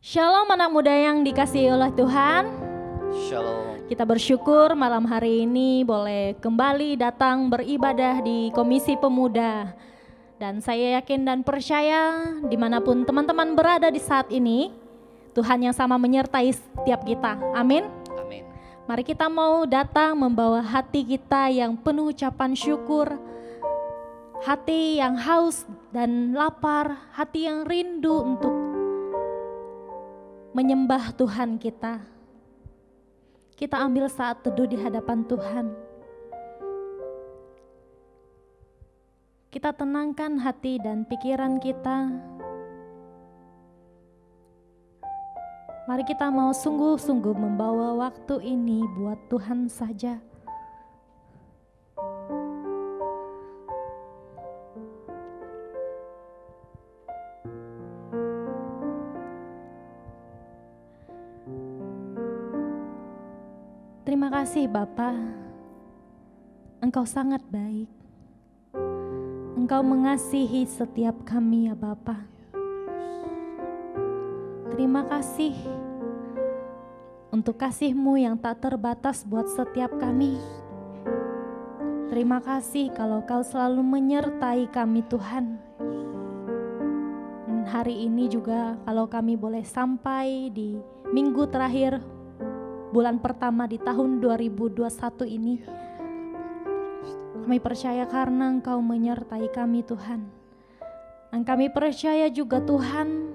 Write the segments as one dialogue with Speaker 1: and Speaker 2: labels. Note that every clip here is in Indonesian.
Speaker 1: Shalom anak muda yang dikasihi oleh Tuhan.
Speaker 2: Shalom.
Speaker 1: Kita bersyukur malam hari ini boleh kembali datang beribadah di Komisi Pemuda. Dan saya yakin dan percaya dimanapun teman-teman berada di saat ini, Tuhan yang sama menyertai setiap kita. Amin.
Speaker 2: Amin.
Speaker 1: Mari kita mau datang membawa hati kita yang penuh ucapan syukur, hati yang haus dan lapar, hati yang rindu untuk menyembah Tuhan kita. Kita ambil saat teduh di hadapan Tuhan. Kita tenangkan hati dan pikiran kita. Mari kita mau sungguh-sungguh membawa waktu ini buat Tuhan saja. Terima kasih Bapa, Engkau sangat baik. Engkau mengasihi setiap kami ya Bapa. Terima kasih untuk kasih-Mu yang tak terbatas buat setiap kami. Terima kasih kalau Kau selalu menyertai kami Tuhan. Dan hari ini juga kalau kami boleh sampai di minggu terakhir bulan pertama di tahun 2021 ini, kami percaya karena Engkau menyertai kami Tuhan. Dan kami percaya juga Tuhan,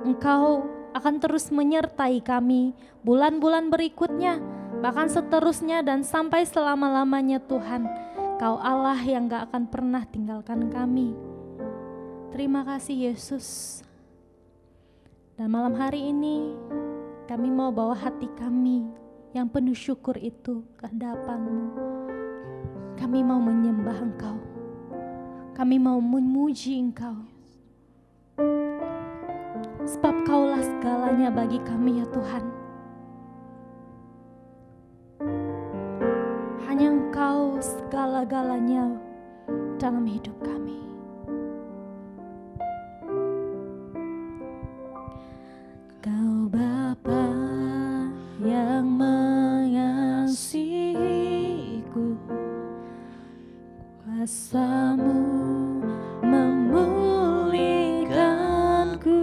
Speaker 1: Engkau akan terus menyertai kami bulan-bulan berikutnya, bahkan seterusnya dan sampai selama-lamanya Tuhan. Kau Allah yang gak akan pernah tinggalkan kami. Terima kasih Yesus. Dan malam hari ini kami mau bawa hati kami yang penuh syukur itu ke hadapan-Mu. Kami mau menyembah Engkau. Kami mau memuji Engkau. Sebab Kaulah segalanya bagi kami ya Tuhan. Hanya Engkau segala-galanya dalam hidup kami. Kau Bapa yang mengasihiku, kuasa-Mu memulihkanku,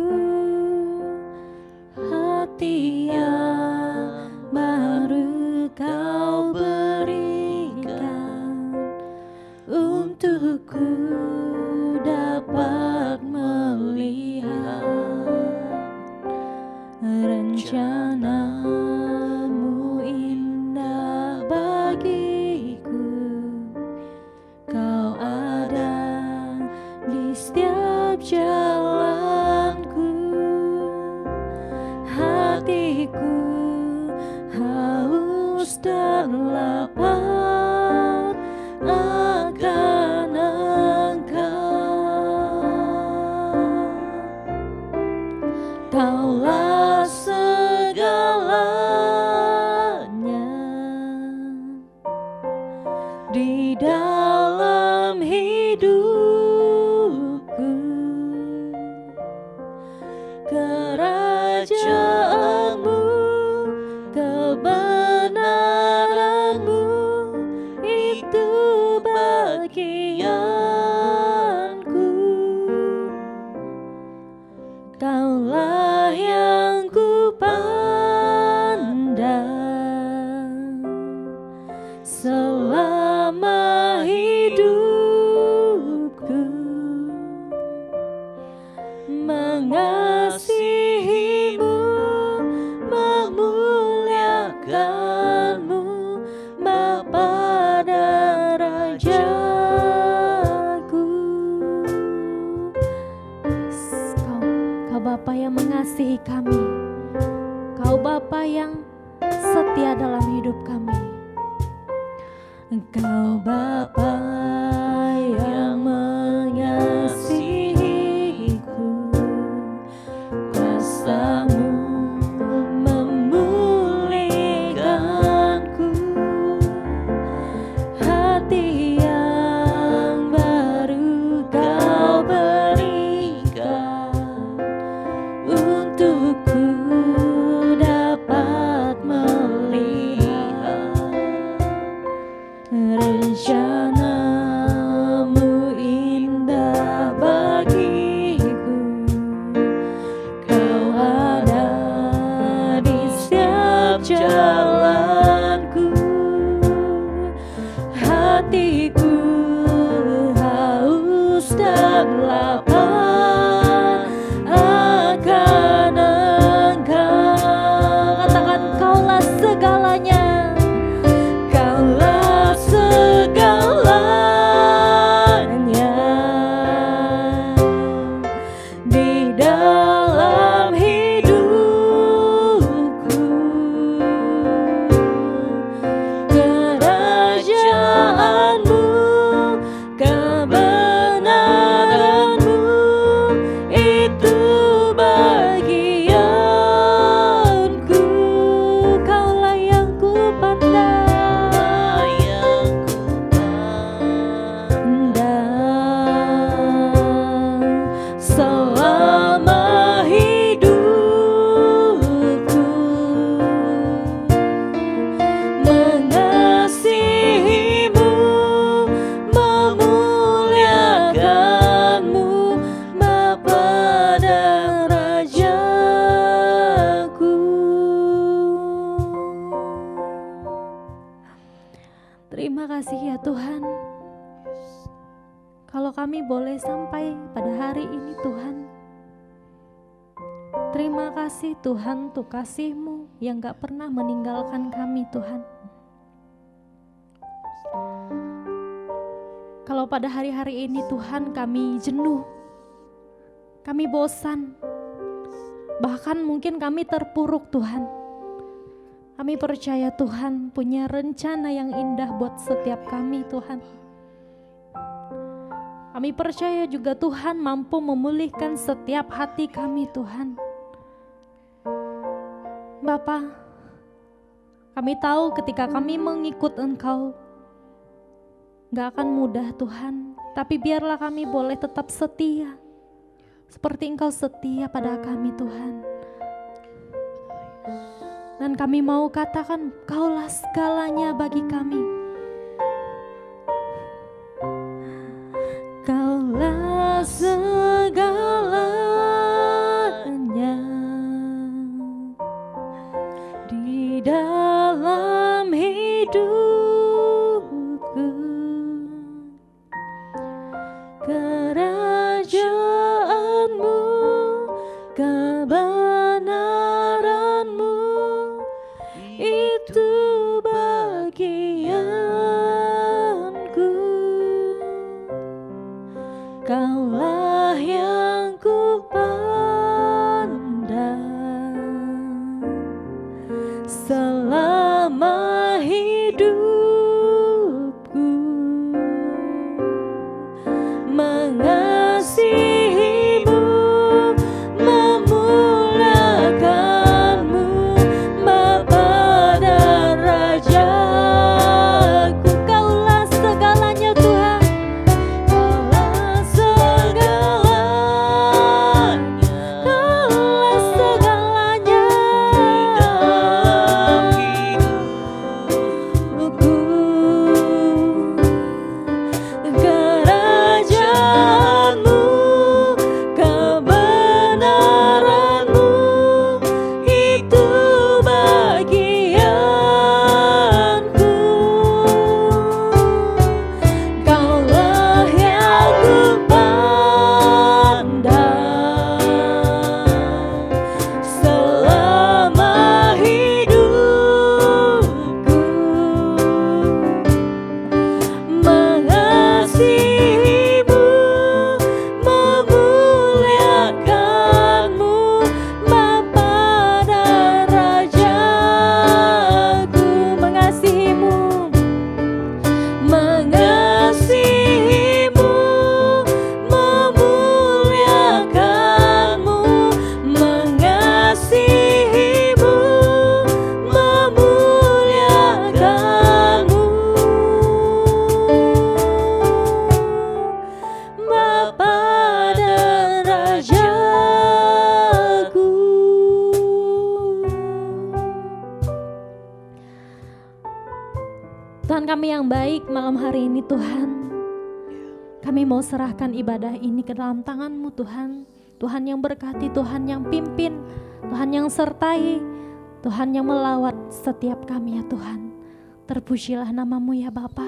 Speaker 1: hati yang baru Kau berikan untukku dapat melihat rencana-Mu indah bagiku. Kau ada di setiap jalanku. Hatiku haus dan lapar akan Engkau. Kaulah segalanya di dalam hidupku. Kerajaan-Mu, kebenaran-Mu itu bagianku. Kaulah yang ku pandang selama hidupku, mengasihi-Mu, memuliakan-Mu, Bapa dan Rajaku. Kau Bapa yang mengasihi kami, Kau Bapa yang setia dalam hidup kami. Engkau Bapa yang mengasihiku, kuasa-Mu memulihkanku, hati yang baru Kau berikan untukku lapar akan Engkau. Katakan Kaulah segalanya, Kaulah segalanya di dalam hidupku. Kerajaanmu, kebenaranmu, itu bagianku. Kaulah yang ku pandang, selama hidupku. Mengasihimu, memuliakanmu, Bapa dan Rajaku. Terima kasih ya Tuhan, kalau kami boleh sampai pada hari ini Tuhan. Terima kasih Tuhan untuk kasih-Mu yang gak pernah meninggalkan kami Tuhan. Kalau pada hari-hari ini Tuhan kami jenuh, kami bosan, bahkan mungkin kami terpuruk Tuhan, kami percaya Tuhan punya rencana yang indah buat setiap kami Tuhan. Kami percaya juga Tuhan mampu memulihkan setiap hati kami Tuhan. Bapa, kami tahu ketika kami mengikut Engkau gak akan mudah Tuhan, tapi biarlah kami boleh tetap setia seperti Engkau setia pada kami Tuhan. Dan kami mau katakan Kaulah segalanya bagi kami. Kaulah segalanya di dalam hidupku. Kerajaanmu, kebenaranmu, itu bagianku. Kaulah yang ku pandang selama hidupku. Mengasihimu, memuliakanmu, Bapa dan Rajaku. Kaulah segalanya Tuhan, Kaulah segalanya, Kaulah segalanya dalam hidupku. Kerajaanmu, kebenaranmu, itu bagianku. Kaulah yang ku pandang selama hidupku. Mengasihimu, memuliakanmu, Bapa dan Rajaku. Mengasihimu, mengasihimu, memuliakanmu, mengasihimu, memuliakanmu, Bapa dan Rajaku. Tuhan kami yang baik, malam hari ini Tuhan, kami mau serahkan ibadah ini ke dalam tangan-Mu Tuhan. Tuhan yang berkati, Tuhan yang pimpin, Tuhan yang sertai, Tuhan yang melawat setiap kami ya Tuhan. Terpujilah nama-Mu ya Bapa.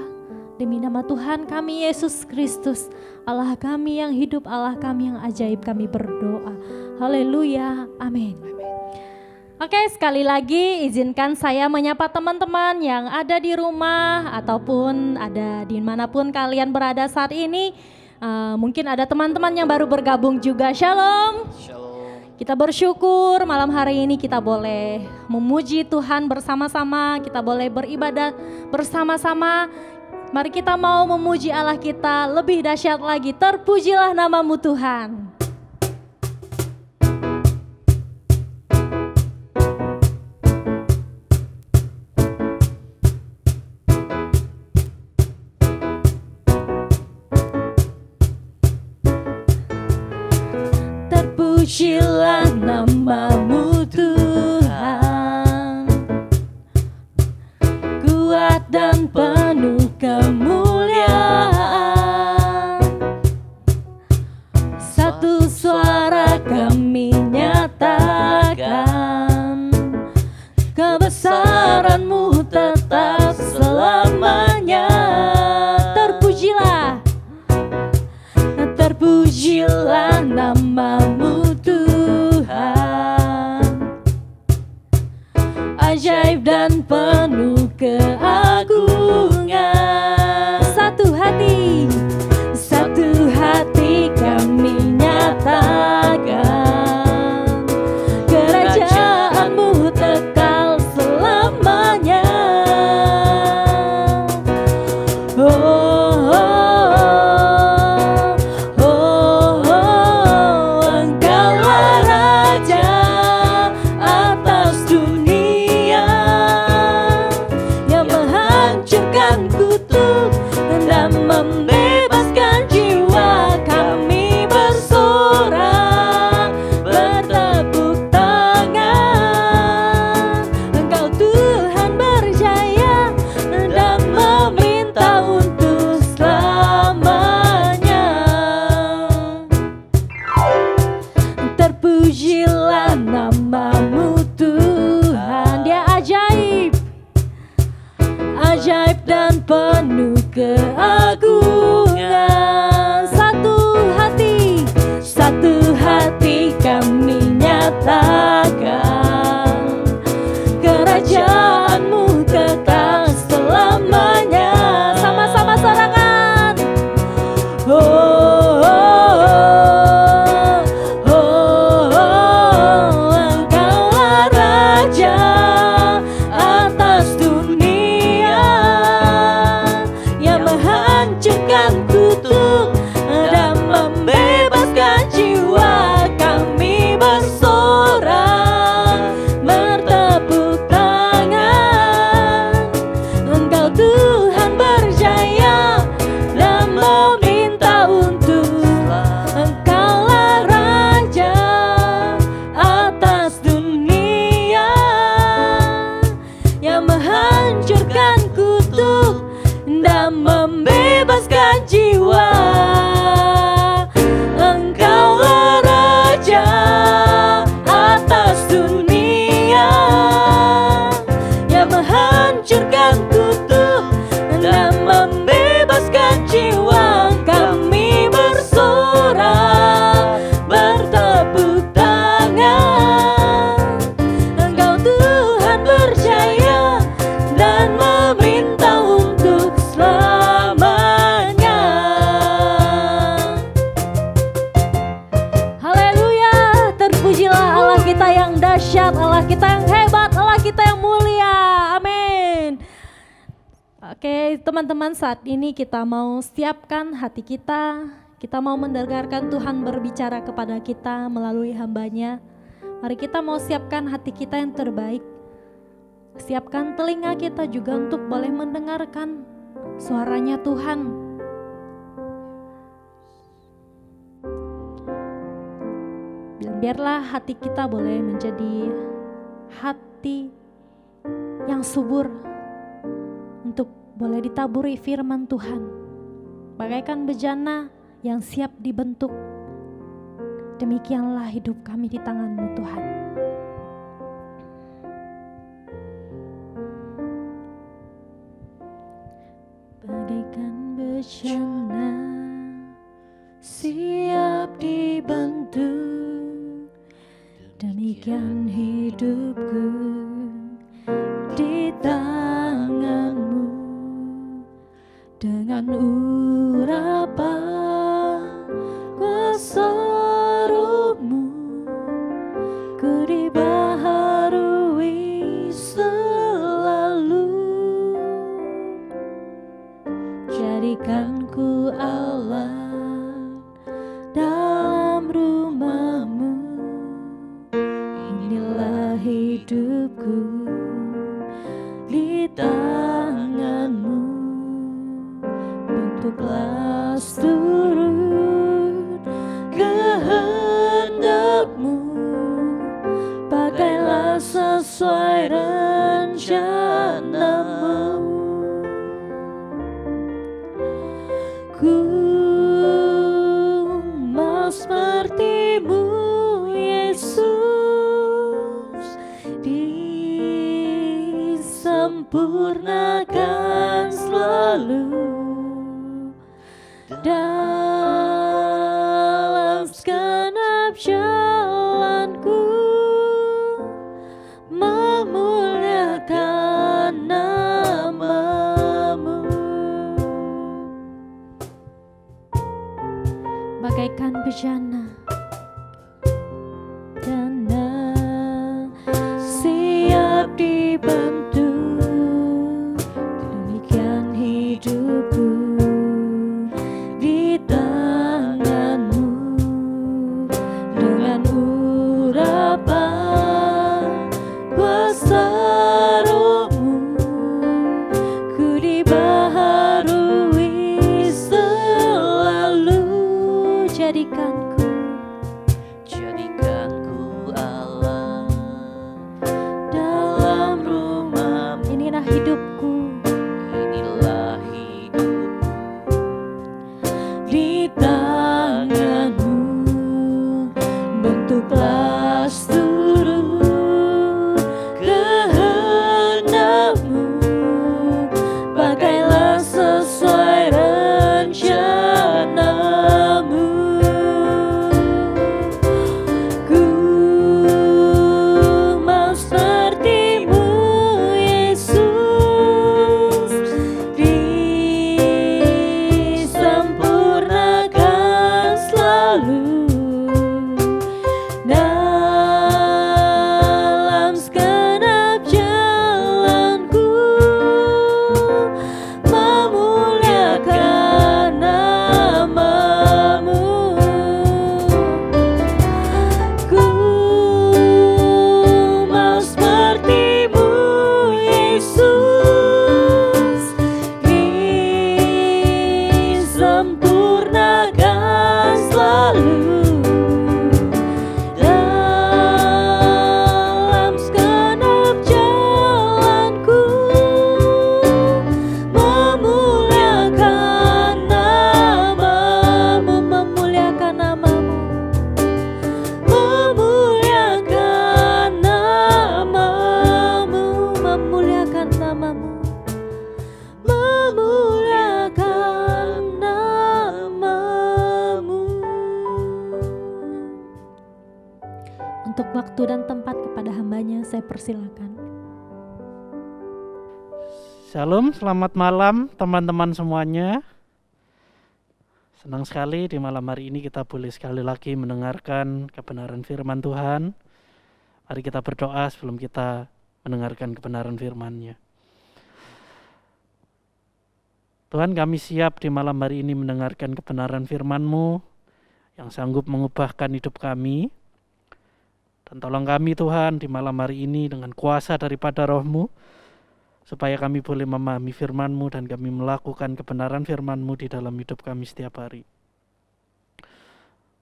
Speaker 1: Demi nama Tuhan kami Yesus Kristus, Allah kami yang hidup, Allah kami yang ajaib, kami berdoa. Haleluya, amin. Oke, sekali lagi izinkan saya menyapa teman-teman yang ada di rumah ataupun ada dimanapun kalian berada saat ini. Mungkin ada teman-teman yang baru bergabung juga. Shalom. Kita bersyukur malam hari ini kita boleh memuji Tuhan bersama-sama, kita boleh beribadah bersama-sama. Mari kita mau memuji Allah kita lebih dahsyat lagi. Terpujilah namamu Tuhan. Terpujilah namamu Tuhan, kuat dan penuh kemuliaan. Satu suara kami nyatakan, kebesaran-Mu tetap selamanya. Terpujilah, terpujilah namamu Tuhan, ajaib dan penuh keagungan. Satu hati kami nyatakan, kerajaan-Mu kekal selamanya. Engkaulah Raja atas dunia, yang menghancurkan kutuk dan membebaskan jiwa. Kami bersorak, bertepuk tangan. Engkau Tuhan berjaya dan memerintah untuk selamanya. Terpujilah namamu Tuhan, Dia ajaib, ajaib dan penuh keagungan. Satu hati kami nyatakan, kerajaan-Mu kekal selamanya. Sama-sama sorangan. Engkaulah Raja atas dunia, yang menghancurkan kutuk dan membebaskan jiwa. Kami bersorak, bertepuk tangan. Engkau Tuhan berjaya dan memerintah untuk. Engkaulah Raja atas dunia, yang menghancurkan kutuk dan membebaskan jiwa. Engkaulah Raja atas dunia, yang menghancurkan kutuk dan membebaskan jiwa. Kami bersorak, bertepuk tangan. Engkau Tuhan berjaya dan memerintah untuk selamanya. Haleluya, terpujilah Allah kita yang dahsyat, Allah kita yang hebat, Allah kita yang mulia. Amin. Oke teman-teman, saat ini kita mau siapkan hati kita. Kita mau mendengarkan Tuhan berbicara kepada kita melalui hamba-Nya. Mari kita mau siapkan hati kita yang terbaik. Siapkan telinga kita juga untuk boleh mendengarkan suaranya Tuhan. Dan biarlah hati kita boleh menjadi hati yang subur untuk boleh ditaburi firman Tuhan. Bagaikan bejana yang siap dibentuk. Demikianlah hidup kami di tangan-Mu Tuhan. Bagaikan
Speaker 2: siap dibantu, demikian hidupku di tangan-Mu. Dengan urapan kuasa Roh-Mu, ku dibaharui selalu. Jadikan ku Allah dalam rumah-Mu. Inilah hidupku di tangan-Mu. Bentuklah turut kehendak-Mu, pakailah sesuai rencana-Mu. Ku mau seperti-Mu, Yesus, disempurnakan selalu dalam segenap jalanku, memuliakan nama-Mu.
Speaker 1: Bagaikan bejana
Speaker 2: siap dibantu, demikian hidupku di tangan-Mu. Dengan urapan kuasa Roh-Mu, ku dibaharui selalu. Jadikanku Allah dalam rumah-Mu.
Speaker 1: Inilah hidupku
Speaker 2: di tangan-Mu. Bentuklah turut kehendak-Mu, pakailah sesuai rencana-Mu. Ku mau seperti-Mu, Yesus, disempurnakan selalu dalam segenap jalanku, memuliakan nama-Mu. Ku mau seperti-Mu, Yesus, disempurnakan selalu dalam segenap jalanku, memuliakan nama-Mu, memuliakan nama-Mu, memuliakan nama-Mu, memuliakan nama-Mu, memuliakan nama-Mu.
Speaker 1: untuk waktu dan tempat kepada hambanya saya persilakan.
Speaker 3: Shalom, selamat malam teman-teman semuanya. Senang sekali di malam hari ini kita boleh sekali lagi mendengarkan kebenaran firman Tuhan. Mari kita berdoa sebelum kita mendengarkan kebenaran firman-Nya. Tuhan, kami siap di malam hari ini mendengarkan kebenaran firman-Mu yang sanggup mengubahkan hidup kami. Dan tolong kami Tuhan di malam hari ini dengan kuasa daripada Roh-Mu, supaya kami boleh memahami firman-Mu dan kami melakukan kebenaran firman-Mu di dalam hidup kami setiap hari.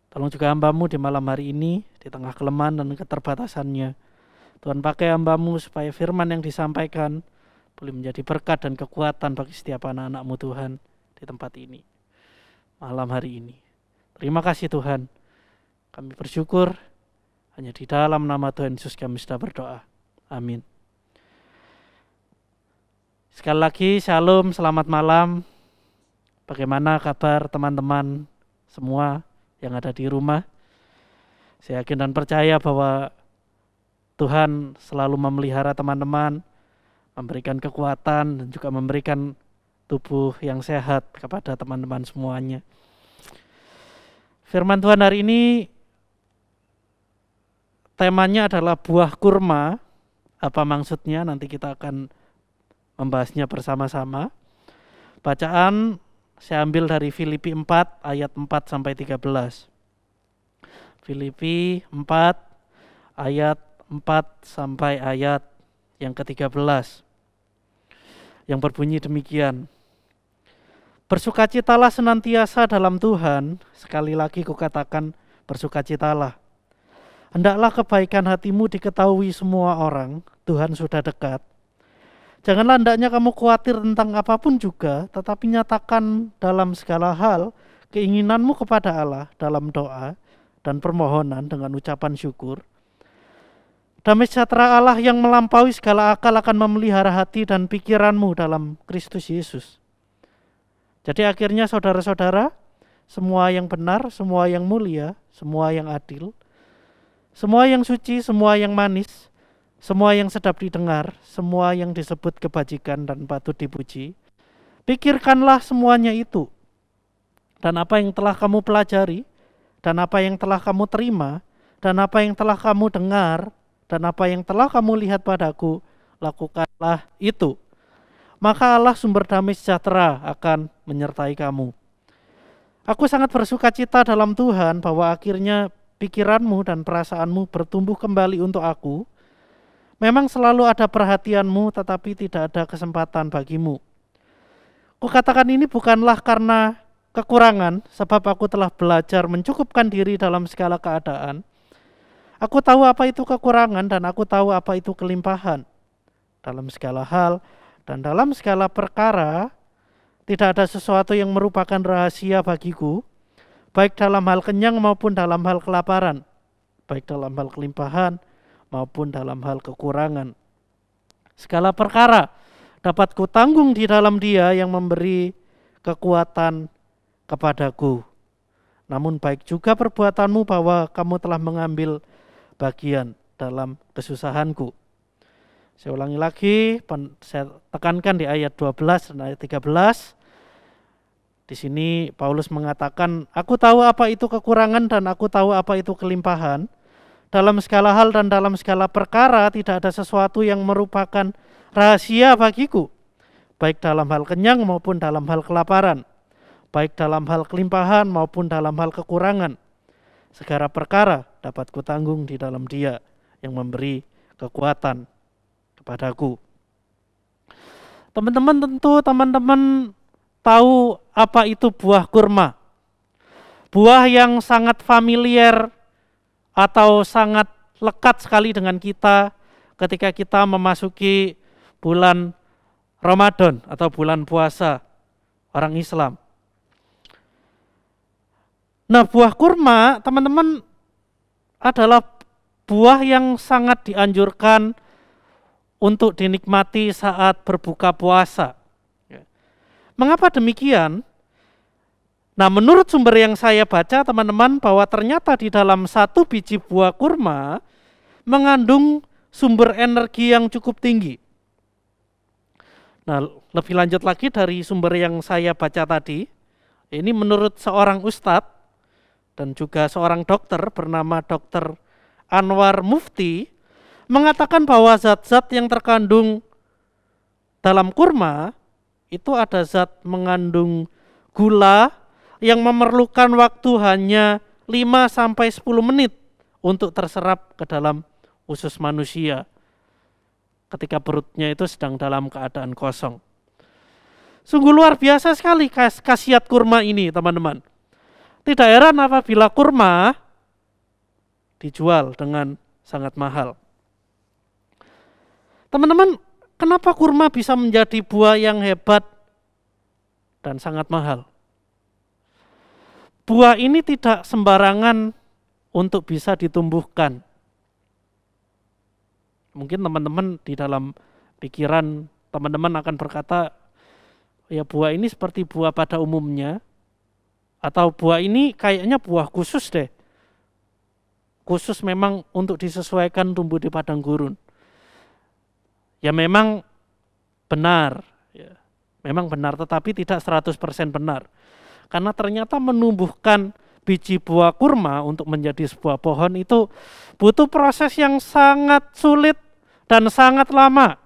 Speaker 3: Tolong juga hamba-Mu di malam hari ini, di tengah kelemahan dan keterbatasannya. Tuhan, pakai hamba-Mu supaya firman yang disampaikan boleh menjadi berkat dan kekuatan bagi setiap anak-anak-Mu Tuhan di tempat ini, malam hari ini. Terima kasih Tuhan, kami bersyukur. Hanya di dalam nama Tuhan Yesus kami sudah berdoa. Amin. Sekali lagi, shalom, selamat malam. Bagaimana kabar teman-teman semua yang ada di rumah? Saya yakin dan percaya bahwa Tuhan selalu memelihara teman-teman, memberikan kekuatan dan juga memberikan tubuh yang sehat kepada teman-teman semuanya. Firman Tuhan hari ini temanya adalah buah kurma. Apa maksudnya? Nanti kita akan membahasnya bersama-sama. Bacaan saya ambil dari Filipi 4 ayat 4 sampai 13. Filipi 4 ayat 4 sampai ayat yang ke-13. Yang berbunyi demikian. Bersukacitalah senantiasa dalam Tuhan. Sekali lagi kukatakan bersukacitalah. Hendaklah kebaikan hatimu diketahui semua orang, Tuhan sudah dekat. Janganlah hendaknya kamu khawatir tentang apapun juga, tetapi nyatakan dalam segala hal keinginanmu kepada Allah dalam doa dan permohonan dengan ucapan syukur. Damai sejahtera Allah yang melampaui segala akal akan memelihara hati dan pikiranmu dalam Kristus Yesus. Jadi akhirnya saudara-saudara, semua yang benar, semua yang mulia, semua yang adil, semua yang suci, semua yang manis, semua yang sedap didengar, semua yang disebut kebajikan dan patut dipuji, pikirkanlah semuanya itu. Dan apa yang telah kamu pelajari, dan apa yang telah kamu terima, dan apa yang telah kamu dengar, dan apa yang telah kamu lihat padaku, lakukanlah itu. Maka Allah sumber damai sejahtera akan menyertai kamu. Aku sangat bersukacita dalam Tuhan bahwa akhirnya pikiranmu dan perasaanmu bertumbuh kembali untuk aku. Memang selalu ada perhatianmu, tetapi tidak ada kesempatan bagimu. Kukatakan ini bukanlah karena kekurangan, sebab aku telah belajar mencukupkan diri dalam segala keadaan. Aku tahu apa itu kekurangan dan aku tahu apa itu kelimpahan. Dalam segala hal dan dalam segala perkara, tidak ada sesuatu yang merupakan rahasia bagiku, baik dalam hal kenyang maupun dalam hal kelaparan, baik dalam hal kelimpahan maupun dalam hal kekurangan. Segala perkara dapat kutanggung di dalam Dia yang memberi kekuatan kepadaku. Namun baik juga perbuatanmu bahwa kamu telah mengambil bagian dalam kesusahanku. Saya ulangi lagi, saya tekankan di ayat 12 dan ayat 13. Di sini Paulus mengatakan, aku tahu apa itu kekurangan dan aku tahu apa itu kelimpahan. Dalam segala hal dan dalam segala perkara tidak ada sesuatu yang merupakan rahasia bagiku, baik dalam hal kenyang maupun dalam hal kelaparan, baik dalam hal kelimpahan maupun dalam hal kekurangan. Segala perkara dapat kutanggung di dalam Dia yang memberi kekuatan kepadaku. Teman-teman tahu apa itu buah kurma. Buah yang sangat familiar atau sangat lekat sekali dengan kita ketika kita memasuki bulan Ramadan atau bulan puasa orang Islam. Nah, buah kurma, teman-teman, adalah buah yang sangat dianjurkan untuk dinikmati saat berbuka puasa. Mengapa demikian? Nah, menurut sumber yang saya baca, teman-teman, bahwa ternyata di dalam satu biji buah kurma mengandung sumber energi yang cukup tinggi. Nah, lebih lanjut lagi dari sumber yang saya baca tadi, ini menurut seorang ustadz dan juga seorang dokter bernama Dr. Anwar Mufti, mengatakan bahwa zat-zat yang terkandung dalam kurma itu ada zat mengandung gula yang memerlukan waktu hanya 5-10 menit untuk terserap ke dalam usus manusia ketika perutnya itu sedang dalam keadaan kosong. Sungguh luar biasa sekali khasiat kurma ini, teman-teman. Tidak heran apabila kurma dijual dengan sangat mahal. Teman-teman, kenapa kurma bisa menjadi buah yang hebat dan sangat mahal? Buah ini tidak sembarangan untuk bisa ditumbuhkan. Mungkin teman-teman di dalam pikiran teman-teman akan berkata, ya buah ini seperti buah pada umumnya, atau buah ini kayaknya buah khusus deh. Khusus memang untuk disesuaikan tumbuh di padang gurun. Ya memang benar, ya. Memang benar, tetapi tidak 100% benar. Karena ternyata menumbuhkan biji buah kurma untuk menjadi sebuah pohon itu butuh proses yang sangat sulit dan sangat lama.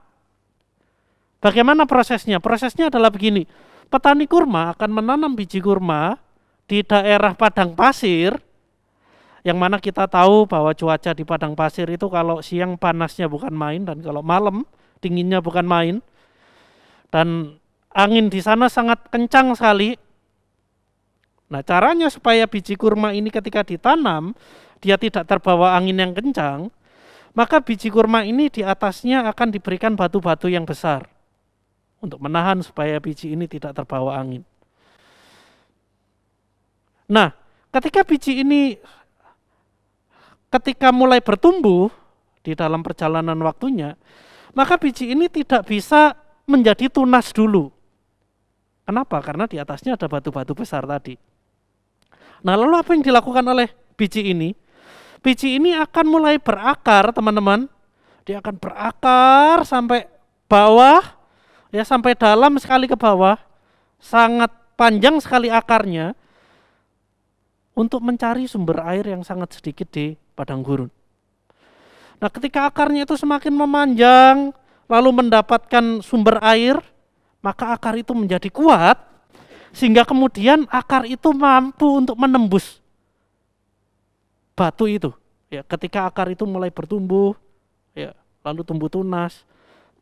Speaker 3: Bagaimana prosesnya? Prosesnya adalah begini. Petani kurma akan menanam biji kurma di daerah padang pasir, yang mana kita tahu bahwa cuaca di padang pasir itu kalau siang panasnya bukan main, dan kalau malam dinginnya bukan main. Dan angin di sana sangat kencang sekali. Nah, caranya supaya biji kurma ini ketika ditanam, dia tidak terbawa angin yang kencang, maka biji kurma ini di atasnya akan diberikan batu-batu yang besar untuk menahan supaya biji ini tidak terbawa angin. Nah, ketika biji ini ketika mulai bertumbuh di dalam perjalanan waktunya, maka biji ini tidak bisa menjadi tunas dulu. Kenapa? Karena di atasnya ada batu-batu besar tadi. Nah, lalu apa yang dilakukan oleh biji ini? Biji ini akan mulai berakar, teman-teman. Dia akan berakar sampai bawah, ya sampai dalam sekali ke bawah, sangat panjang sekali akarnya untuk mencari sumber air yang sangat sedikit di padang gurun. Nah, ketika akarnya itu semakin memanjang, lalu mendapatkan sumber air, maka akar itu menjadi kuat, sehingga kemudian akar itu mampu untuk menembus batu itu. Ya, ketika akar itu mulai bertumbuh, ya, lalu tumbuh tunas,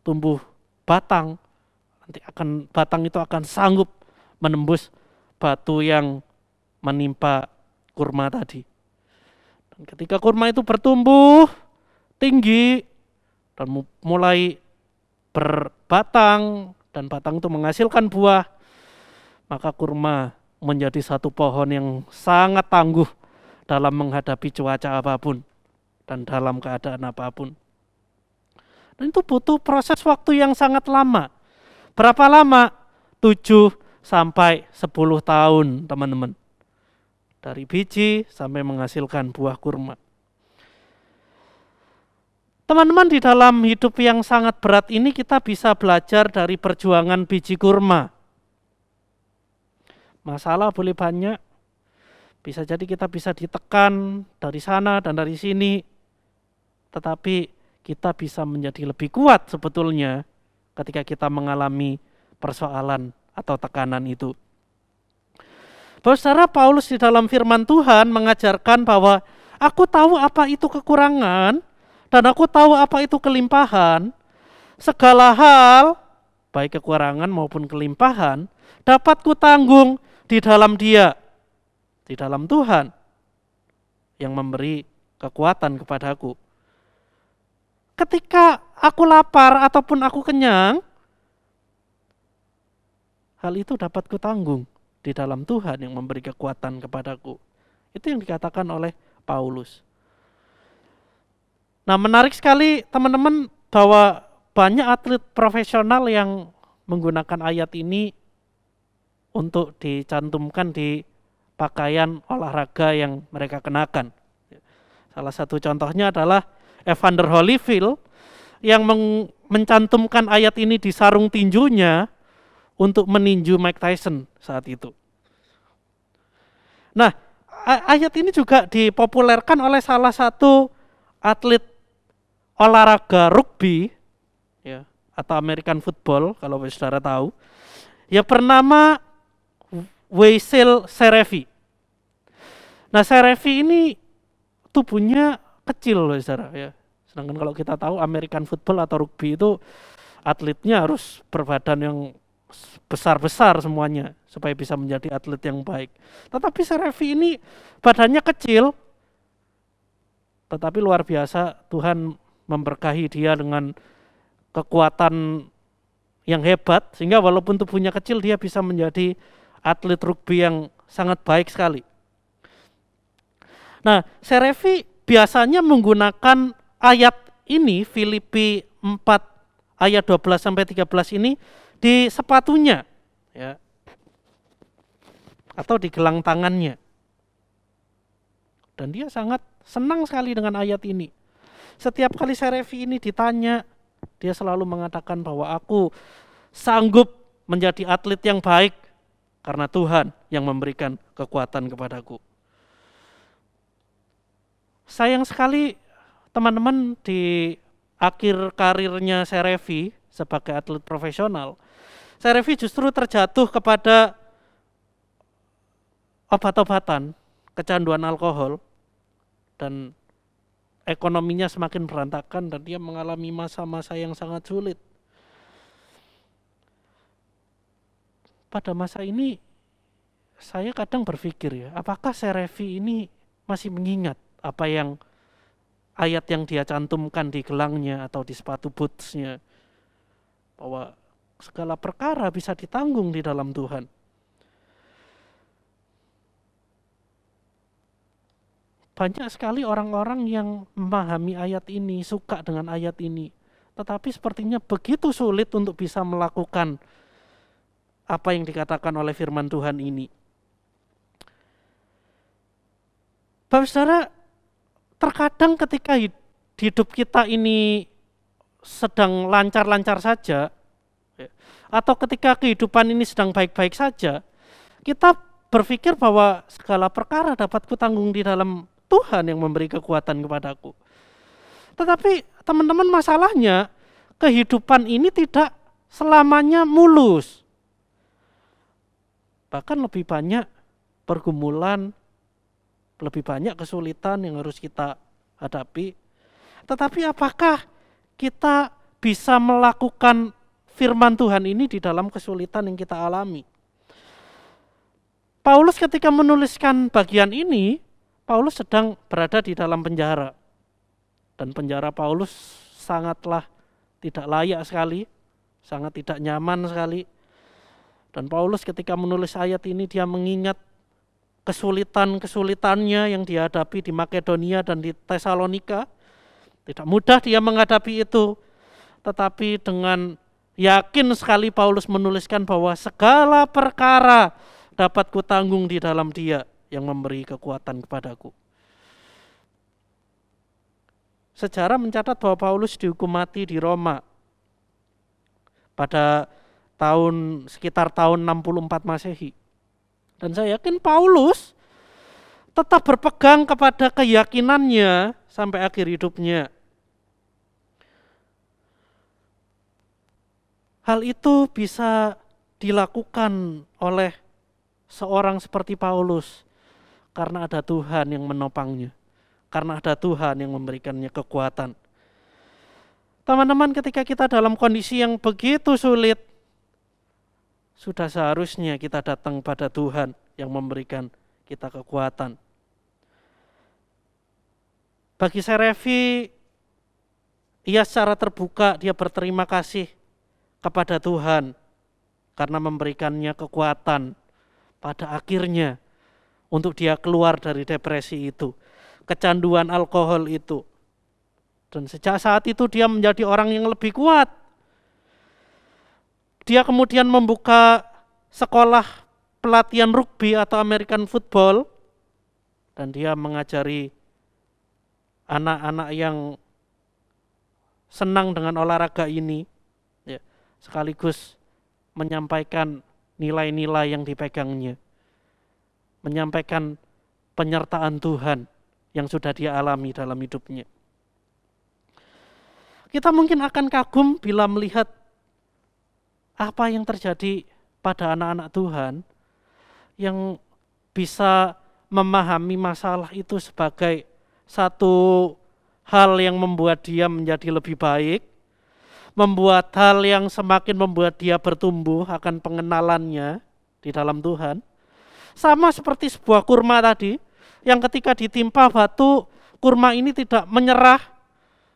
Speaker 3: tumbuh batang, nanti batang itu akan sanggup menembus batu yang menimpa kurma tadi. Dan ketika kurma itu bertumbuh tinggi dan mulai berbatang dan batang itu menghasilkan buah, maka kurma menjadi satu pohon yang sangat tangguh dalam menghadapi cuaca apapun dan dalam keadaan apapun. Dan itu butuh proses waktu yang sangat lama. Berapa lama? 7 sampai 10 tahun, teman-teman. Dari biji sampai menghasilkan buah kurma. Teman-teman, di dalam hidup yang sangat berat ini kita bisa belajar dari perjuangan biji kurma. Masalah boleh banyak, bisa jadi kita bisa ditekan dari sana dan dari sini, tetapi kita bisa menjadi lebih kuat sebetulnya ketika kita mengalami persoalan atau tekanan itu. Saudara, Paulus di dalam firman Tuhan mengajarkan bahwa aku tahu apa itu kekurangan dan aku tahu apa itu kelimpahan. Segala hal, baik kekurangan maupun kelimpahan, dapat kutanggung di dalam Dia, di dalam Tuhan yang memberi kekuatan kepadaku. Ketika aku lapar ataupun aku kenyang, hal itu dapat kutanggung di dalam Tuhan yang memberi kekuatan kepadaku. Itu yang dikatakan oleh Paulus. Nah, menarik sekali teman-teman bahwa banyak atlet profesional yang menggunakan ayat ini untuk dicantumkan di pakaian olahraga yang mereka kenakan. Salah satu contohnya adalah Evander Holyfield yang mencantumkan ayat ini di sarung tinjunya untuk meninju Mike Tyson saat itu. Nah, ayat ini juga dipopulerkan oleh salah satu atlet olahraga rugby, ya, atau American football kalau saudara tahu, ya, bernama Wassil Serevi. Nah, Serevi ini tubuhnya kecil loh saudara, ya. Sedangkan kalau kita tahu American football atau rugby itu atletnya harus berbadan yang besar-besar semuanya supaya bisa menjadi atlet yang baik. Tetapi Serevi ini badannya kecil, tetapi luar biasa. Tuhan memberkahi dia dengan kekuatan yang hebat, sehingga walaupun tubuhnya kecil dia bisa menjadi atlet rugby yang sangat baik sekali. Nah, Serevi biasanya menggunakan ayat ini, Filipi 4 ayat 12-13 ini di sepatunya. ya, atau di gelang tangannya. Dan dia sangat senang sekali dengan ayat ini. Setiap kali Serefi ini ditanya, dia selalu mengatakan bahwa aku sanggup menjadi atlet yang baik karena Tuhan yang memberikan kekuatan kepadaku. Sayang sekali teman-teman, di akhir karirnya Serefi sebagai atlet profesional, Serefi justru terjatuh kepada obat-obatan, kecanduan alkohol, dan ekonominya semakin berantakan dan dia mengalami masa-masa yang sangat sulit. Pada masa ini saya kadang berpikir ya, apakah Serefi ini masih mengingat apa yang ayat yang dia cantumkan di gelangnya atau di sepatu bootsnya, bahwa segala perkara bisa ditanggung di dalam Tuhan. Banyak sekali orang-orang yang memahami ayat ini, suka dengan ayat ini, tetapi sepertinya begitu sulit untuk bisa melakukan apa yang dikatakan oleh firman Tuhan ini. Bapak Saudara, terkadang ketika hidup kita ini sedang lancar-lancar saja, atau ketika kehidupan ini sedang baik-baik saja, kita berpikir bahwa segala perkara dapat kutanggung di dalam Tuhan yang memberi kekuatan kepadaku. Tetapi teman-teman, masalahnya kehidupan ini tidak selamanya mulus. Bahkan lebih banyak pergumulan, lebih banyak kesulitan yang harus kita hadapi. Tetapi apakah kita bisa melakukan firman Tuhan ini di dalam kesulitan yang kita alami? Paulus ketika menuliskan bagian ini, Paulus sedang berada di dalam penjara. Dan penjara Paulus sangatlah tidak layak sekali, sangat tidak nyaman sekali. Dan Paulus ketika menulis ayat ini, dia mengingat kesulitan-kesulitannya yang dihadapi di Makedonia dan di Tesalonika. Tidak mudah dia menghadapi itu, tetapi dengan yakin sekali Paulus menuliskan bahwa segala perkara dapat kutanggung di dalam Dia yang memberi kekuatan kepadaku. Sejarah mencatat bahwa Paulus dihukum mati di Roma pada sekitar tahun 64 Masehi. Dan saya yakin Paulus tetap berpegang kepada keyakinannya sampai akhir hidupnya. Hal itu bisa dilakukan oleh seorang seperti Paulus karena ada Tuhan yang menopangnya, karena ada Tuhan yang memberikannya kekuatan. Teman-teman, ketika kita dalam kondisi yang begitu sulit, sudah seharusnya kita datang pada Tuhan yang memberikan kita kekuatan. Bagi Serefi, ia secara terbuka dia berterima kasih kepada Tuhan karena memberikannya kekuatan pada akhirnya untuk dia keluar dari depresi itu, kecanduan alkohol itu. Dan sejak saat itu dia menjadi orang yang lebih kuat. Dia kemudian membuka sekolah pelatihan rugby atau American football, dan dia mengajari anak-anak yang senang dengan olahraga ini, ya, sekaligus menyampaikan nilai-nilai yang dipegangnya, menyampaikan penyertaan Tuhan yang sudah dia alami dalam hidupnya. Kita mungkin akan kagum bila melihat apa yang terjadi pada anak-anak Tuhan yang bisa memahami masalah itu sebagai satu hal yang membuat dia menjadi lebih baik, membuat hal yang semakin membuat dia bertumbuh akan pengenalannya di dalam Tuhan. Sama seperti sebuah kurma tadi, yang ketika ditimpa batu, kurma ini tidak menyerah,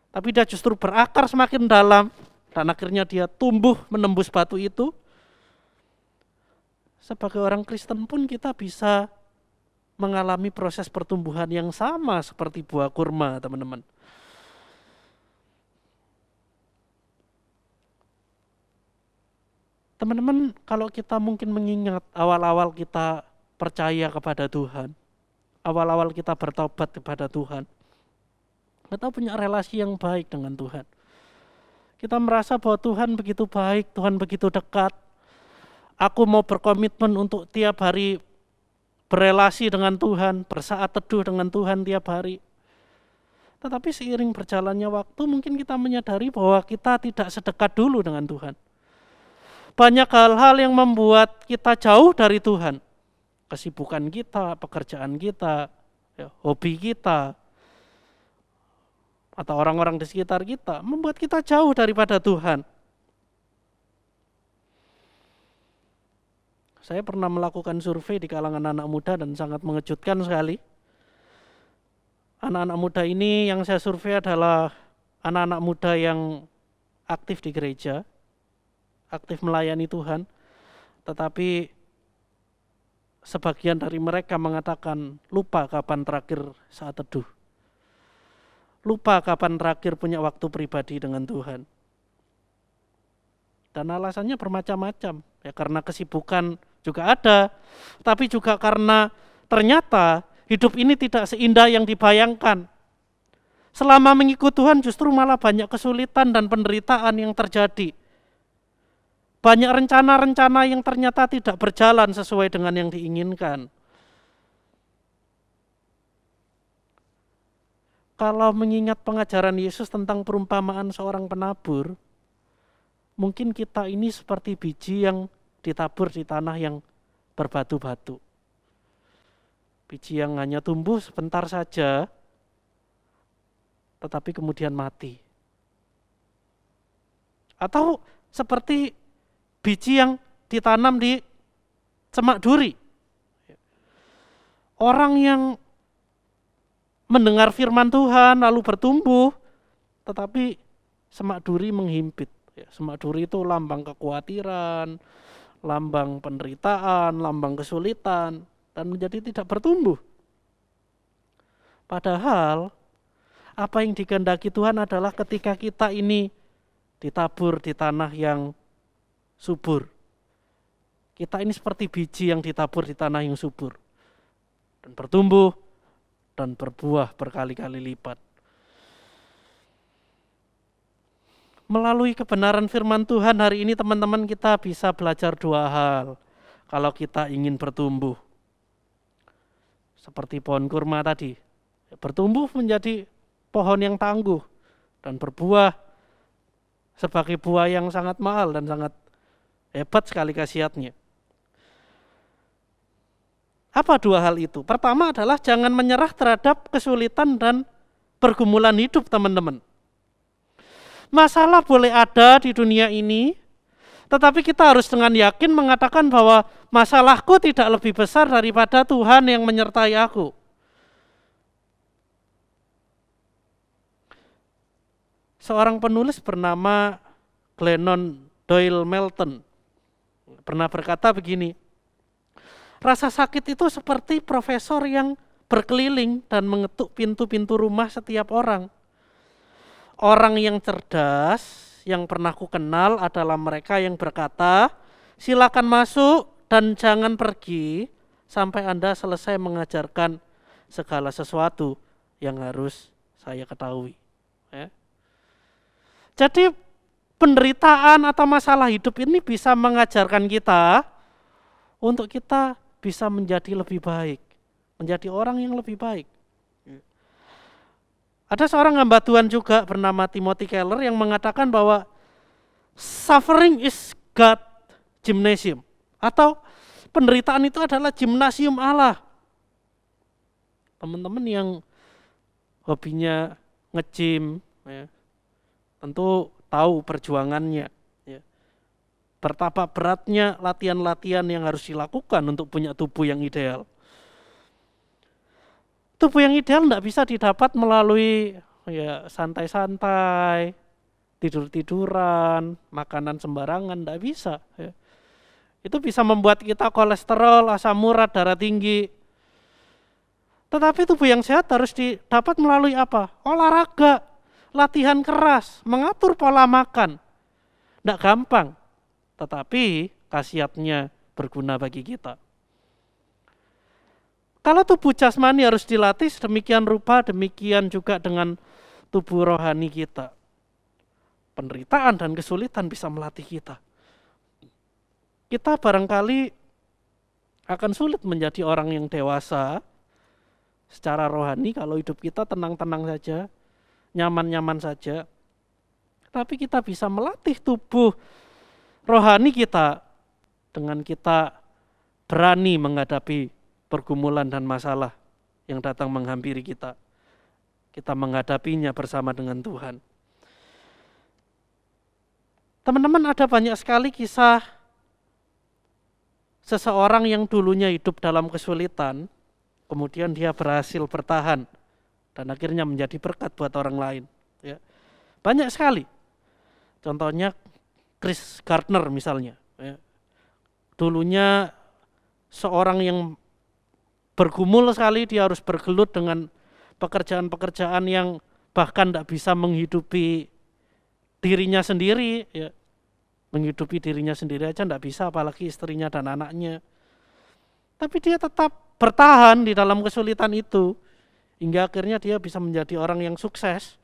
Speaker 3: tapi dia justru berakar semakin dalam, dan akhirnya dia tumbuh menembus batu itu. Sebagai orang Kristen pun kita bisa mengalami proses pertumbuhan yang sama seperti buah kurma, teman-teman. Teman-teman, kalau kita mungkin mengingat awal-awal kita percaya kepada Tuhan, awal-awal kita bertobat kepada Tuhan, kita punya relasi yang baik dengan Tuhan. Kita merasa bahwa Tuhan begitu baik, Tuhan begitu dekat. Aku mau berkomitmen untuk tiap hari berelasi dengan Tuhan, bersaat teduh dengan Tuhan tiap hari. Tetapi seiring berjalannya waktu mungkin kita menyadari bahwa kita tidak sedekat dulu dengan Tuhan. Banyak hal-hal yang membuat kita jauh dari Tuhan. Kesibukan kita, pekerjaan kita, hobi kita, atau orang-orang di sekitar kita membuat kita jauh daripada Tuhan. Saya pernah melakukan survei di kalangan anak muda dan sangat mengejutkan sekali. Anak-anak muda ini yang saya survei adalah anak-anak muda yang aktif di gereja, aktif melayani Tuhan, tetapi sebagian dari mereka mengatakan lupa kapan terakhir saat teduh. Lupa kapan terakhir punya waktu pribadi dengan Tuhan. Dan alasannya bermacam-macam. Ya, karena kesibukan juga ada, tapi juga karena ternyata hidup ini tidak seindah yang dibayangkan. Selama mengikut Tuhan justru malah banyak kesulitan dan penderitaan yang terjadi. Banyak rencana-rencana yang ternyata tidak berjalan sesuai dengan yang diinginkan. Kalau mengingat pengajaran Yesus tentang perumpamaan seorang penabur, mungkin kita ini seperti biji yang ditabur di tanah yang berbatu-batu. Biji yang hanya tumbuh sebentar saja, tetapi kemudian mati. Atau seperti biji yang ditanam di semak duri. Orang yang mendengar firman Tuhan lalu bertumbuh, tetapi semak duri menghimpit. Semak duri itu lambang kekhawatiran, lambang penderitaan, lambang kesulitan, dan menjadi tidak bertumbuh. Padahal apa yang dikehendaki Tuhan adalah ketika kita ini ditabur di tanah yang subur. Kita ini seperti biji yang ditabur di tanah yang subur. Dan bertumbuh dan berbuah berkali-kali lipat. Melalui kebenaran firman Tuhan hari ini teman-teman kita bisa belajar dua hal. Kalau kita ingin bertumbuh. Seperti pohon kurma tadi. Bertumbuh menjadi pohon yang tangguh. Dan berbuah sebagai buah yang sangat mahal dan sangat hebat sekali khasiatnya. Apa dua hal itu? Pertama adalah jangan menyerah terhadap kesulitan dan pergumulan hidup teman-teman. Masalah boleh ada di dunia ini, tetapi kita harus dengan yakin mengatakan bahwa masalahku tidak lebih besar daripada Tuhan yang menyertai aku. Seorang penulis bernama Glennon Doyle Melton pernah berkata begini, rasa sakit itu seperti profesor yang berkeliling dan mengetuk pintu-pintu rumah setiap orang. Orang yang cerdas yang pernah ku kenal adalah mereka yang berkata, silakan masuk dan jangan pergi sampai Anda selesai mengajarkan segala sesuatu yang harus saya ketahui. Ya. Jadi penderitaan atau masalah hidup ini bisa mengajarkan kita untuk kita bisa menjadi lebih baik, menjadi orang yang lebih baik. Ada seorang hamba Tuhan juga bernama Timothy Keller yang mengatakan bahwa suffering is God gymnasium, atau penderitaan itu adalah gimnasium Allah. Teman-teman yang hobinya nge-gym, ya, tentu tahu perjuangannya. Ya. Betapa beratnya latihan-latihan yang harus dilakukan untuk punya tubuh yang ideal. Tubuh yang ideal tidak bisa didapat melalui ya santai-santai, tidur-tiduran, makanan sembarangan, tidak bisa. Ya. Itu bisa membuat kita kolesterol, asam urat, darah tinggi. Tetapi tubuh yang sehat harus didapat melalui apa? Olahraga, latihan keras, mengatur pola makan. Tidak gampang. tetapi khasiatnya berguna bagi kita. Kalau tubuh jasmani harus dilatih demikian rupa, demikian juga dengan tubuh rohani kita. Penderitaan dan kesulitan bisa melatih kita. Kita barangkali akan sulit menjadi orang yang dewasa secara rohani kalau hidup kita tenang-tenang saja, nyaman-nyaman saja. Tapi kita bisa melatih tubuh rohani kita dengan kita berani menghadapi pergumulan dan masalah yang datang menghampiri kita. Kita menghadapinya bersama dengan Tuhan. Teman-teman, ada banyak sekali kisah seseorang yang dulunya hidup dalam kesulitan, kemudian dia berhasil bertahan dan akhirnya menjadi berkat buat orang lain. Ya. Banyak sekali. Contohnya Chris Gardner misalnya. Ya. Dulunya seorang yang bergumul sekali, dia harus bergelut dengan pekerjaan-pekerjaan yang bahkan tidak bisa menghidupi dirinya sendiri. Ya. Menghidupi dirinya sendiri aja tidak bisa, apalagi istrinya dan anaknya. Tapi dia tetap bertahan di dalam kesulitan itu, hingga akhirnya dia bisa menjadi orang yang sukses,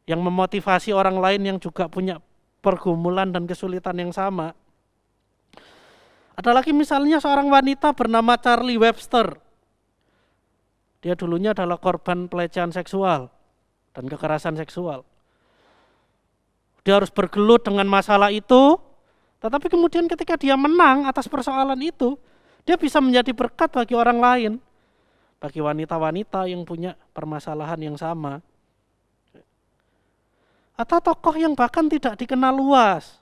Speaker 3: yang memotivasi orang lain yang juga punya pergumulan dan kesulitan yang sama. Ada lagi misalnya seorang wanita bernama Charlie Webster. Dia dulunya adalah korban pelecehan seksual dan kekerasan seksual. Dia harus bergelut dengan masalah itu, tetapi kemudian ketika dia menang atas persoalan itu, dia bisa menjadi berkat bagi orang lain, bagi wanita-wanita yang punya permasalahan yang sama. Atau tokoh yang bahkan tidak dikenal luas.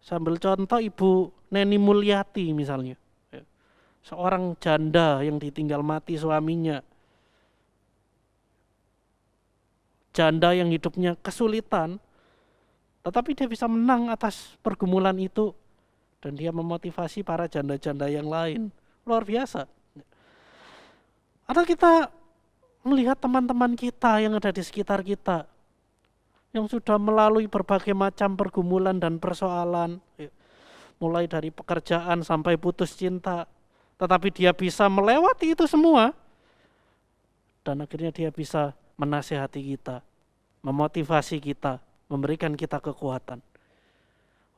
Speaker 3: Sambil contoh Ibu Neni Mulyati misalnya. Seorang janda yang ditinggal mati suaminya. Janda yang hidupnya kesulitan, tetapi dia bisa menang atas pergumulan itu. Dan dia memotivasi para janda-janda yang lain. Luar biasa. Atau kita melihat teman-teman kita yang ada di sekitar kita, yang sudah melalui berbagai macam pergumulan dan persoalan, mulai dari pekerjaan sampai putus cinta, tetapi dia bisa melewati itu semua, dan akhirnya dia bisa menasihati kita, memotivasi kita, memberikan kita kekuatan.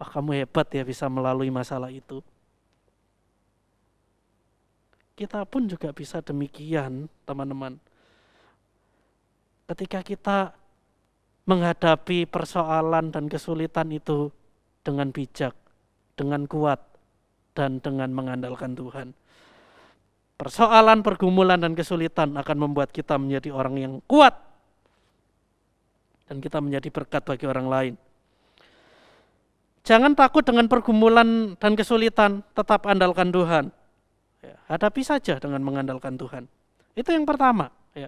Speaker 3: Wah, kamu hebat ya bisa melalui masalah itu. Kita pun juga bisa demikian, teman-teman. Ketika kita menghadapi persoalan dan kesulitan itu dengan bijak, dengan kuat, dan dengan mengandalkan Tuhan. Persoalan, pergumulan, dan kesulitan akan membuat kita menjadi orang yang kuat, dan kita menjadi berkat bagi orang lain. Jangan takut dengan pergumulan dan kesulitan, tetap andalkan Tuhan. Ya, hadapi saja dengan mengandalkan Tuhan. Itu yang pertama. Ya.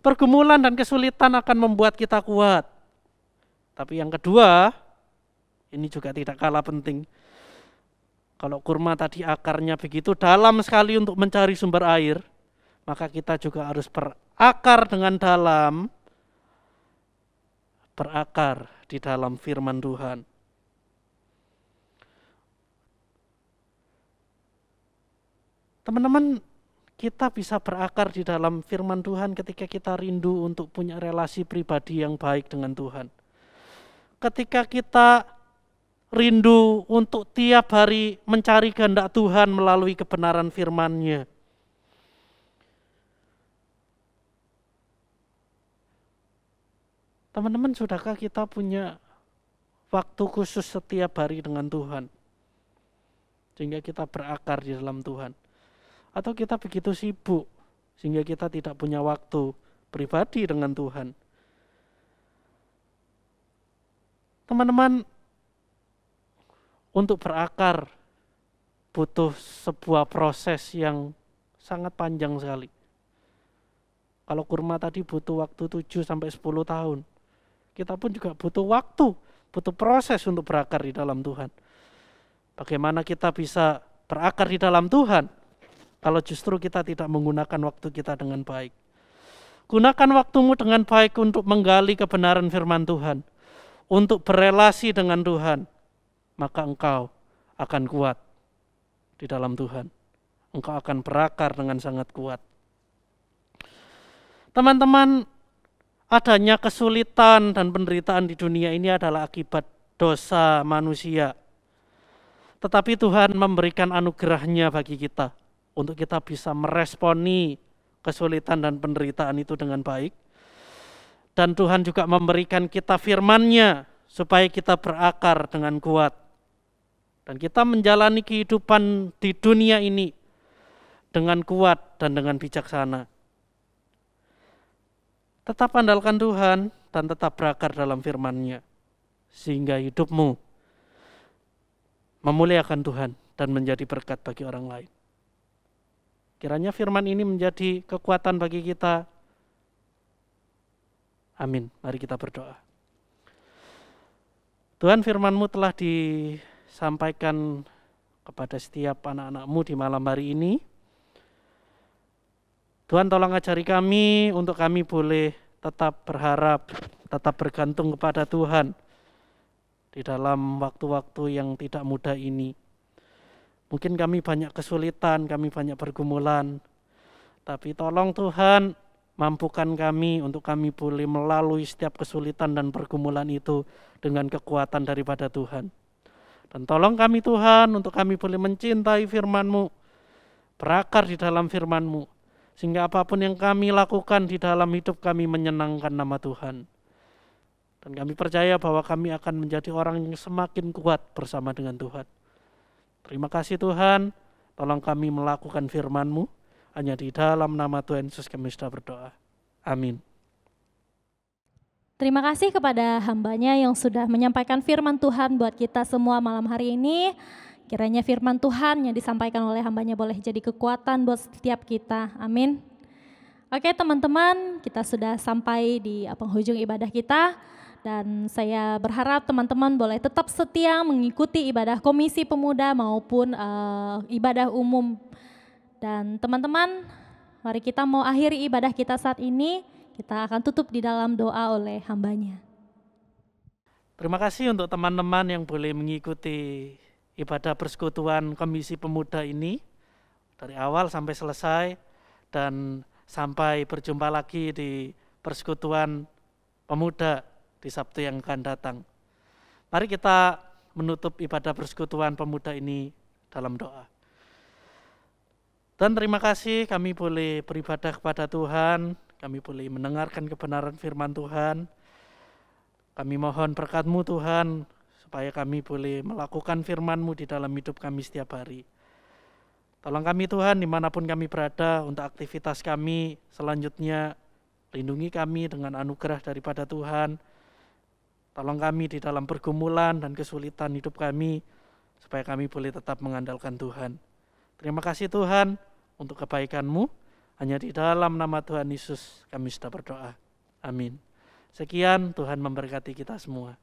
Speaker 3: Pergumulan dan kesulitan akan membuat kita kuat. Tapi yang kedua, ini juga tidak kalah penting. Kalau kurma tadi akarnya begitu dalam sekali untuk mencari sumber air, maka kita juga harus berakar dengan dalam, berakar di dalam firman Tuhan. Teman-teman, kita bisa berakar di dalam firman Tuhan ketika kita rindu untuk punya relasi pribadi yang baik dengan Tuhan. Ketika kita rindu untuk tiap hari mencari kehendak Tuhan melalui kebenaran firman-Nya. Teman-teman, sudahkah kita punya waktu khusus setiap hari dengan Tuhan? Sehingga kita berakar di dalam Tuhan. Atau kita begitu sibuk sehingga kita tidak punya waktu pribadi dengan Tuhan. Teman-teman, untuk berakar butuh sebuah proses yang sangat panjang sekali. Kalau kurma tadi butuh waktu 7-10 tahun. Kita pun juga butuh waktu, butuh proses untuk berakar di dalam Tuhan. Bagaimana kita bisa berakar di dalam Tuhan kalau justru kita tidak menggunakan waktu kita dengan baik? Gunakan waktumu dengan baik untuk menggali kebenaran firman Tuhan, untuk berelasi dengan Tuhan, maka engkau akan kuat di dalam Tuhan. Engkau akan berakar dengan sangat kuat. Teman-teman, adanya kesulitan dan penderitaan di dunia ini adalah akibat dosa manusia. Tetapi Tuhan memberikan anugerahnya bagi kita untuk kita bisa meresponi kesulitan dan penderitaan itu dengan baik. Dan Tuhan juga memberikan kita firman-Nya supaya kita berakar dengan kuat. Dan kita menjalani kehidupan di dunia ini dengan kuat dan dengan bijaksana. Tetap andalkan Tuhan dan tetap berakar dalam firman-Nya, sehingga hidupmu memuliakan Tuhan dan menjadi berkat bagi orang lain. Kiranya firman ini menjadi kekuatan bagi kita. Amin. Mari kita berdoa. Tuhan, firman-Mu telah disampaikan kepada setiap anak-anak-Mu di malam hari ini. Tuhan, tolong ajari kami untuk kami boleh tetap berharap, tetap bergantung kepada Tuhan di dalam waktu-waktu yang tidak mudah ini. Mungkin kami banyak kesulitan, kami banyak pergumulan, tapi tolong Tuhan mampukan kami untuk kami boleh melalui setiap kesulitan dan pergumulan itu dengan kekuatan daripada Tuhan. Dan tolong kami Tuhan untuk kami boleh mencintai firman-Mu, berakar di dalam firman-Mu, sehingga apapun yang kami lakukan di dalam hidup kami menyenangkan nama Tuhan. Dan kami percaya bahwa kami akan menjadi orang yang semakin kuat bersama dengan Tuhan. Terima kasih Tuhan, tolong kami melakukan firman-Mu, hanya di dalam nama Tuhan Yesus kami sudah berdoa. Amin.
Speaker 1: Terima kasih kepada hamba-Nya yang sudah menyampaikan firman Tuhan buat kita semua malam hari ini. Kiranya firman Tuhan yang disampaikan oleh hamba-Nya boleh jadi kekuatan buat setiap kita. Amin. Oke teman-teman, kita sudah sampai di penghujung ibadah kita. Dan saya berharap teman-teman boleh tetap setia mengikuti ibadah Komisi Pemuda maupun ibadah umum. Dan teman-teman, mari kita mau akhiri ibadah kita saat ini. Kita akan tutup di dalam doa oleh hamba-Nya.
Speaker 3: Terima kasih untuk teman-teman yang boleh mengikuti ibadah persekutuan Komisi Pemuda ini dari awal sampai selesai, dan sampai berjumpa lagi di persekutuan pemuda di Sabtu yang akan datang. Mari kita menutup ibadah persekutuan pemuda ini dalam doa. Dan terima kasih kami boleh beribadah kepada Tuhan, kami boleh mendengarkan kebenaran firman Tuhan. Kami mohon berkat-Mu Tuhan, supaya kami boleh melakukan firman-Mu di dalam hidup kami setiap hari. Tolong kami Tuhan dimanapun kami berada untuk aktivitas kami selanjutnya, lindungi kami dengan anugerah daripada Tuhan. Tolong kami di dalam pergumulan dan kesulitan hidup kami, supaya kami boleh tetap mengandalkan Tuhan. Terima kasih Tuhan untuk kebaikan-Mu, hanya di dalam nama Tuhan Yesus kami sudah berdoa. Amin. Sekian, Tuhan memberkati kita semua.